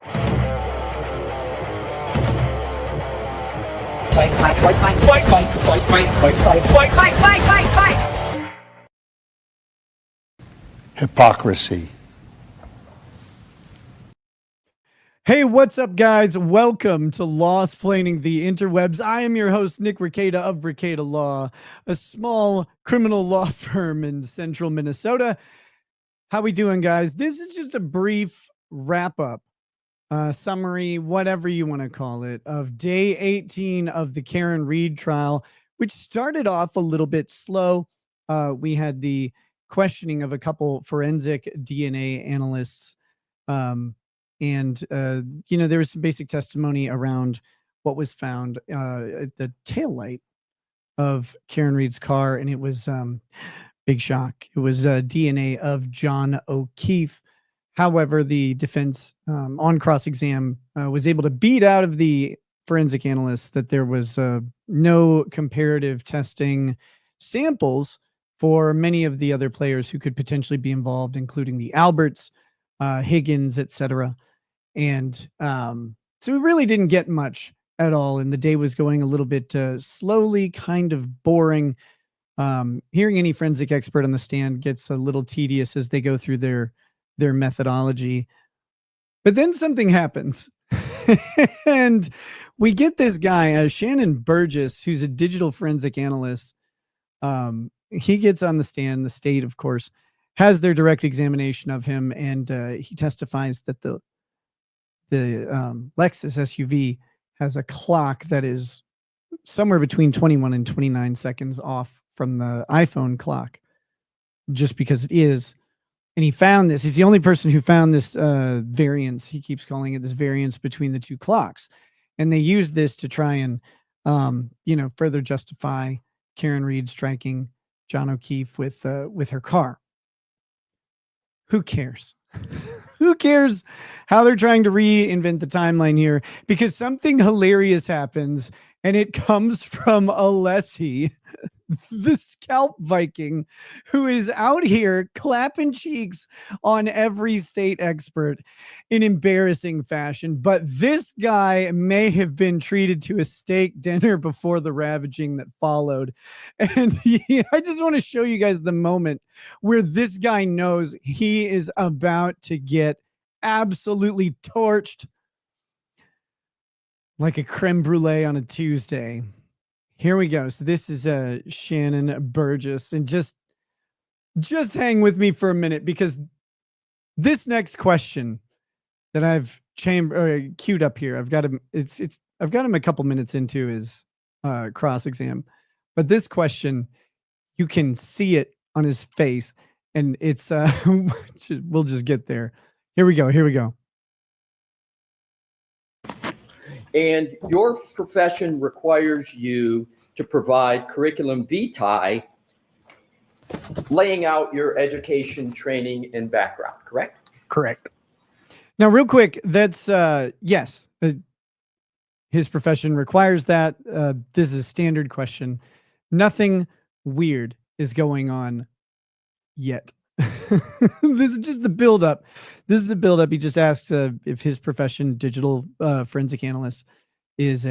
Fight. Hypocrisy. Hey, what's up, guys? Welcome to Law-Splaining the Interwebs. I am your host, Nick Rekieta of Rekieta Law, a small criminal law firm in central Minnesota. How we doing, guys? This is just a brief wrap-up, summary, whatever you want to call it, of day 18 of the Karen Read trial, which started off a little bit slow. We had the questioning of a couple forensic DNA analysts, and there was some basic testimony around what was found at the taillight of Karen Read's car, and it was big shock. It was DNA of John O'Keefe. However, the defense on cross-exam was able to beat out of the forensic analysts that there was no comparative testing samples for many of the other players who could potentially be involved, including the Alberts, Higgins, etc. And so we really didn't get much at all, and the day was going a little bit slowly, kind of boring. Hearing any forensic expert on the stand gets a little tedious as they go through their methodology. But then something happens, and we get this guy, Shanon Burgess, who's a digital forensic analyst. He gets on the stand. The state, of course, has their direct examination of him, and he testifies that the Lexus SUV has a clock that is somewhere between 21 and 29 seconds off from the iPhone clock, just because it is. And he found this. He's the only person who found this variance. He keeps calling it this variance between the two clocks. And they used this to try and, further justify Karen Read striking John O'Keefe with her car. Who cares? Who cares how they're trying to reinvent the timeline here? Because something hilarious happens, and it comes from Alessi, the scalp Viking, who is out here clapping cheeks on every state expert in embarrassing fashion. But this guy may have been treated to a steak dinner before the ravaging that followed. And I just want to show you guys the moment where this guy knows he is about to get absolutely torched like a creme brulee on a Tuesday. Here we go. So this is Shanon Burgess, and just hang with me for a minute, because this next question that I've queued up here, I've got him. I've got him a couple minutes into his cross exam, but this question, you can see it on his face, and it's we'll just get there. Here we go. And your profession requires you to provide curriculum vitae, laying out your education, training, and background, correct? Correct. Now, real quick, that's, yes, his profession requires that. This is a standard question. Nothing weird is going on yet. This is just the buildup. This is the buildup. He just asks if his profession, digital forensic analyst, is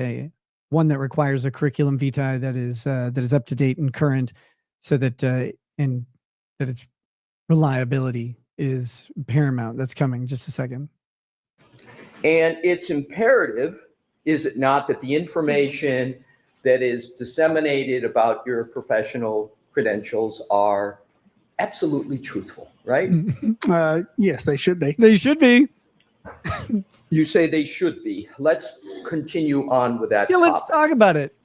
one that requires a curriculum vitae that is up to date and current, so that and that its reliability is paramount. That's coming just a second. And it's imperative, is it not, that the information that is disseminated about your professional credentials are absolutely truthful, right? Yes, they should be. They should be. You say they should be. Let's continue on with that. Yeah, topic. let's talk about it.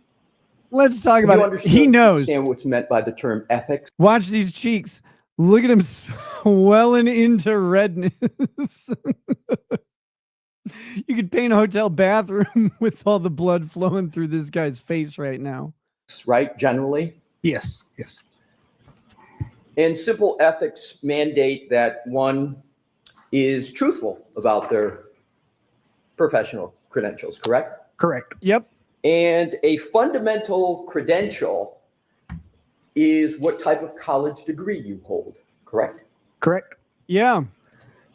Let's talk about it. He knows. Understand what's meant by the term ethics. Watch these cheeks. Look at him swelling into redness. You could paint a hotel bathroom with all the blood flowing through this guy's face right now. Right, generally? Yes. And simple ethics mandate that one is truthful about their professional credentials, correct? Correct. Yep. And a fundamental credential is what type of college degree you hold, correct? Correct. Yeah.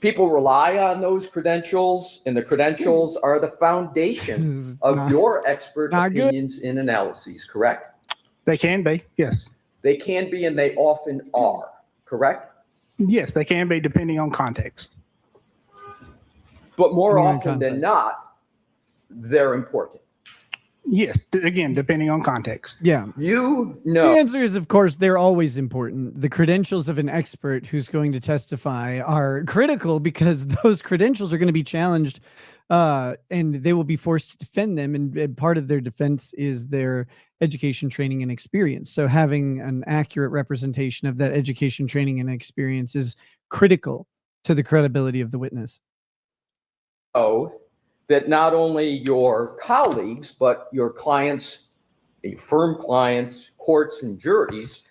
people rely on those credentials, and the credentials are the foundation of Not- your expert not good. opinions and analyses, correct? They can be. Yes. They can be, and they often are, correct? Yes, they can be depending on context. But more Depending on often than context. not, they're important. Yes. Again, depending on context. Yeah. You The know, answer is, of course, they're always important. The credentials of an expert who's going to testify are critical because those credentials are going to be challenged and they will be forced to defend them. And part of their defense is their education, training, and experience. So having an accurate representation of that education, training, and experience is critical to the credibility of the witness. that not only your colleagues, but your clients, your firm clients, courts, and juries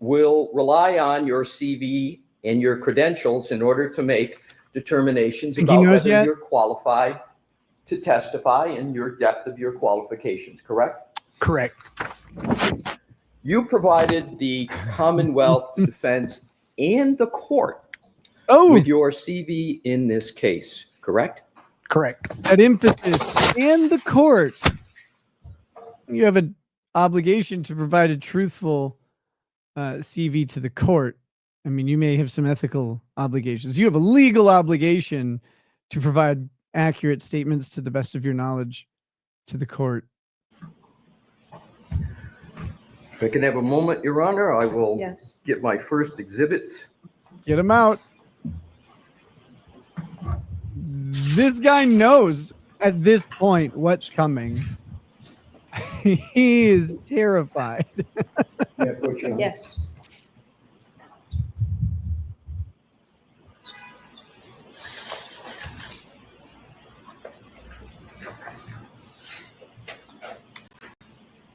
will rely on your CV and your credentials in order to make determinations Think he about knows whether yet? you're qualified to testify and your depth of your qualifications, correct? Correct. You provided the Commonwealth defense and the court Oh, with your CV in this case, correct? Correct. that emphasis and the court. You have an obligation to provide a truthful CV to the court. I mean, you may have some ethical obligations. You have a legal obligation to provide accurate statements to the best of your knowledge to the court. If I can have a moment, Your Honor, I will Yes. get my first exhibits. Get them out. This guy knows at this point what's coming. He is terrified. Yes.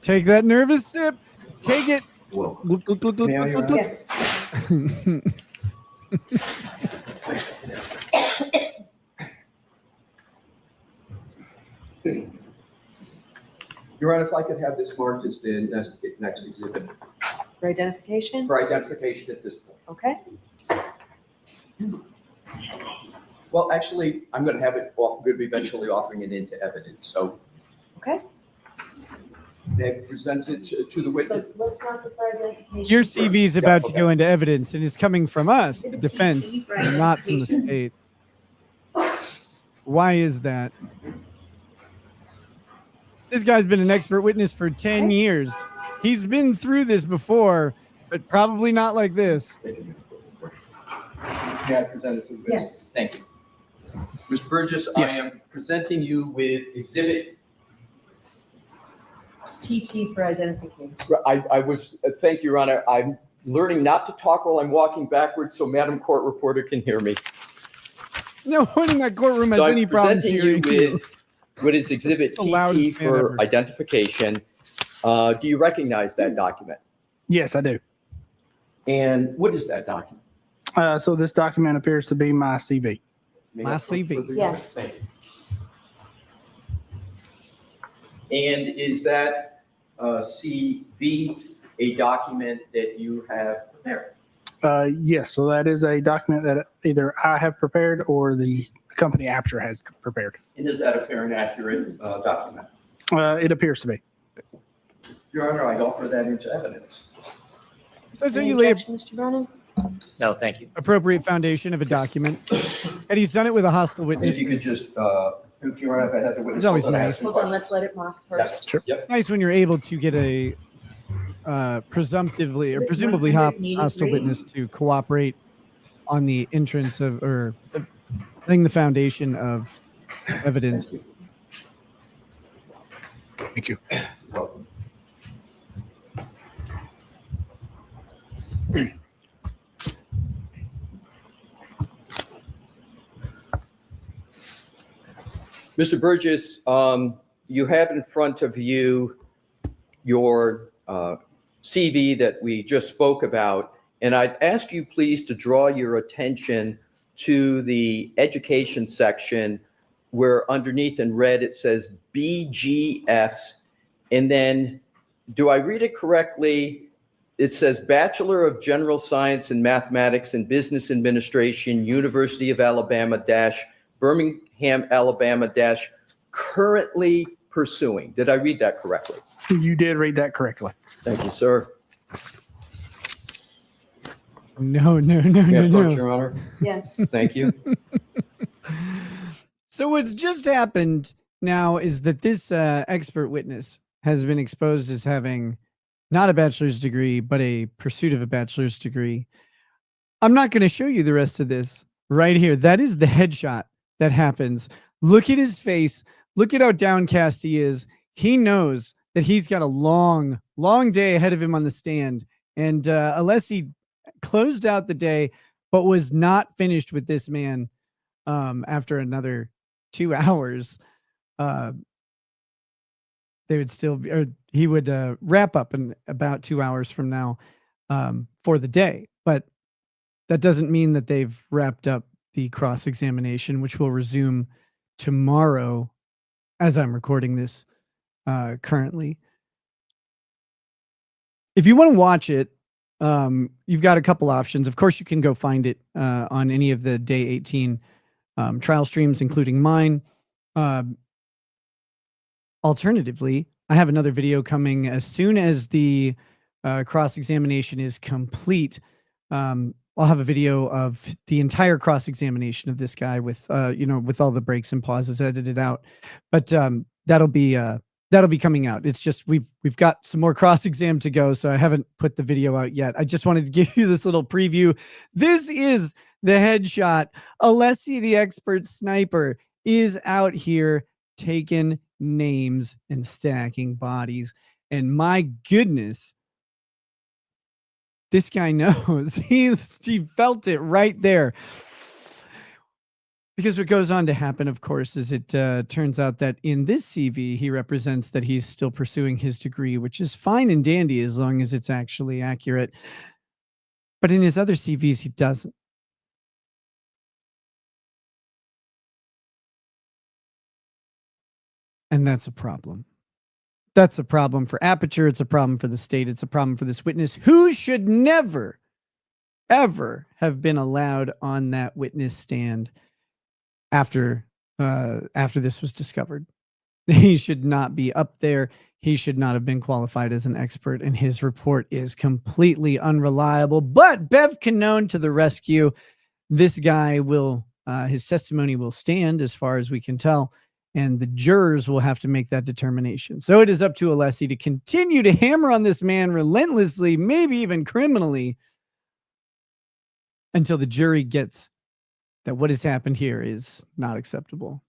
Take that nervous sip. Take it. Welcome. Look, look, look, look, May I, look, Your look, Honor? look. Yes. Your Honor, if I could have this marked as the next exhibit For identification? for identification at this point. Okay. Well, actually, I'm going to have it, I'm going to be eventually offering it into evidence, so Okay. they present it to the witness. So let's mark it for identification. Your CV is about to okay. go into evidence and is coming from us, the defense, and not from the state. Why is that? This guy's been an expert witness for 10 years. He's been through this before, but probably not like this. May I present it to the witness? Yes. Thank you. Ms. Burgess, Yes. I am presenting you with exhibit. TT for identification. I was, thank you, Your Honor. I'm learning not to talk while I'm walking backwards so Madam Court Reporter can hear me. No one in that courtroom has So any I'm problems presenting you hearing you. with what is exhibit The loudest TT man for ever. identification. Do you recognize that document? Yes, I do. And what is that document? So this document appears to be my CV. May My I approach CV. further? Yes. Thank you. And is that CV a document that you have prepared? Yes, so that is a document that either I have prepared or the company Aperture has prepared. And is that a fair and accurate document? It appears to be. Your Honor, I offer that into evidence. So Any you lay an objection, Mr. Vernon? No, thank you. appropriate foundation of a document. And he's done it with a hostile And witness. if you could just, if Your Honor, if I had the witness. It's always hold on, I nice. have some Hold on, questions. let's let it mark Yes. first. Sure. Yep. It's nice when you're able to get a presumptively or presumably hostile witness to cooperate on the entrance of or laying the foundation of evidence. Thank you. Thank you. Welcome. Mr. Burgess, you have in front of you your CV that we just spoke about, and I'd ask you please to draw your attention to the education section where underneath in red it says BGS, and then do I read it correctly it says Bachelor of General Science in Mathematics and Business Administration, University of Alabama dash Birmingham, Alabama dash currently pursuing. Did I read that correctly? You did read that correctly. Thank you, sir. No. May I approach, Your Honor? Yes. Thank you. So what's just happened now is that this expert witness has been exposed as having not a bachelor's degree, but a pursuit of a bachelor's degree. I'm not going to show you the rest of this right here. That is the headshot that happens. Look at his face. Look at how downcast he is. He knows that he's got a long, long day ahead of him on the stand. And Alessi closed out the day, but was not finished with this man after another 2 hours. They would still be, or he would wrap up in about 2 hours from now for the day. But that doesn't mean that they've wrapped up the cross-examination, which will resume tomorrow as I'm recording this currently. If you want to watch it, you've got a couple options. Of course, you can go find it on any of the day 18 trial streams, including mine. Alternatively, I have another video coming as soon as the cross-examination is complete. I'll have a video of the entire cross-examination of this guy with, with all the breaks and pauses edited out. But that'll be coming out. It's just we've got some more cross-exam to go, so I haven't put the video out yet. I just wanted to give you this little preview. This is the headshot. Alessi, the expert sniper, is out here taking names and stacking bodies. And my goodness, this guy knows. He felt it right there. Because what goes on to happen, of course, is it turns out that in this CV, he represents that he's still pursuing his degree, which is fine and dandy as long as it's actually accurate. But in his other CVs, he doesn't. And that's a problem. That's a problem for Aperture. It's a problem for the state. It's a problem for this witness who should never, ever have been allowed on that witness stand after this was discovered. He should not be up there. He should not have been qualified as an expert, and his report is completely unreliable. But Bev Canone to the rescue. This guy will, his testimony will stand as far as we can tell, and the jurors will have to make that determination. So it is up to Alessi to continue to hammer on this man relentlessly, maybe even criminally, until the jury gets that what has happened here is not acceptable.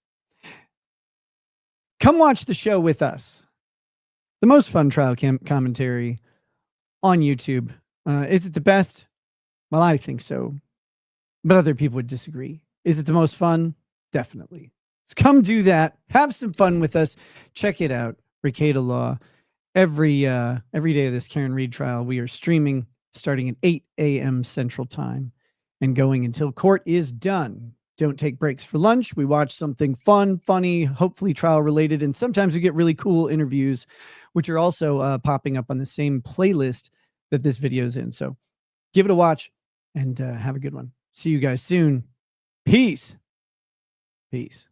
Come watch the show with us. The most fun trial commentary on YouTube. Is it the best? Well, I think so. But other people would disagree. Is it the most fun? Definitely. So come do that. Have some fun with us. Check it out. Ricada Law. Every day of this Karen Reed trial, we are streaming starting at 8 a.m. Central Time and going until court is done. Don't take breaks for lunch. We watch something fun, funny, hopefully trial related. And sometimes we get really cool interviews, which are also popping up on the same playlist that this video is in. So give it a watch and have a good one. See you guys soon. Peace. Peace.